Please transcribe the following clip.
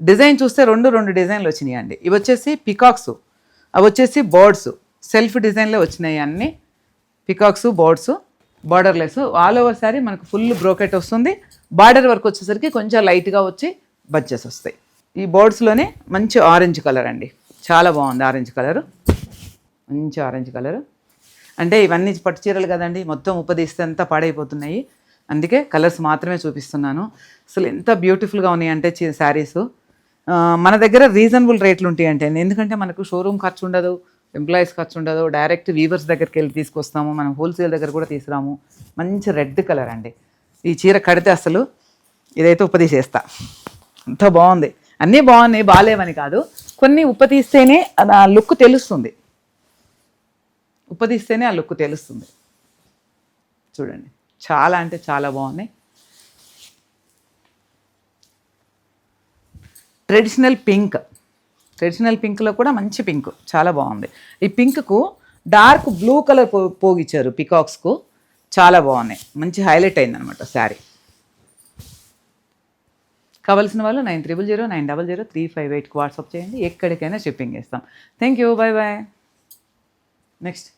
Design చూస్తే రెండు డిజైన్లు వచ్చినాయి అండి. ఇవి వచ్చేసి పికాక్స్, అవి వచ్చేసి బర్డ్స్, సెల్ఫ్ డిజైన్లో వచ్చినాయి అన్నీ. Peacocks, birds, borderless. All over sari మనకు ఫుల్ బ్రోకెట్ వస్తుంది. బార్డర్ వర్క్ వచ్చేసరికి కొంచెం లైట్గా వచ్చి బడ్జెస్ వస్తాయి. ఈ బర్డ్స్లోనే మంచి ఆరెంజ్ కలర్ అండి, చాలా బాగుంది ఆరెంజ్ కలరు, మంచి ఆరెంజ్ కలరు. అంటే ఇవన్నీ పట్టు చీరలు కదండి, మొత్తం ఉపదిస్తే అంతా పాడైపోతున్నాయి, అందుకే కలర్స్ మాత్రమే చూపిస్తున్నాను. అసలు ఎంత బ్యూటిఫుల్గా ఉన్నాయి అంటే శారీస్. మన దగ్గర రీజనబుల్ రేట్లు ఉంటాయి అంటే, ఎందుకంటే మనకు షోరూమ్ ఖర్చు ఉండదు, ఎంప్లాయీస్ ఖర్చు ఉండదు, డైరెక్ట్ వీవర్స్ దగ్గరికి వెళ్ళి తీసుకొస్తాము, మనం హోల్సేల్ దగ్గర కూడా తీసుకురాము. మంచి రెడ్ కలర్ అండి. ఈ చీర కడితే అసలు ఇదైతే ఉపదీసేస్తా, అంత బాగుంది. అన్నీ బాగున్నాయి, బాగాలేవని కాదు, కొన్ని ఉపతీస్తేనే ఆ లుక్ తెలుస్తుంది, ఉపదీస్తేనే ఆ లుక్ తెలుస్తుంది. చూడండి, చాలా అంటే చాలా బాగున్నాయి. ట్రెడిషనల్ పింక్లో కూడా మంచి పింక్, చాలా బాగుంది. ఈ పింక్కు డార్క్ బ్లూ కలర్ పోగిచ్చారు పికాక్స్కు, చాలా బాగున్నాయి, మంచి హైలైట్ అయిందనమాట శారీ. కావాల్సిన వాళ్ళు 9309003558కి వాట్సాప్ చేయండి, ఎక్కడికైనా షిప్పింగ్ చేస్తాం. Thank you, bye bye. Next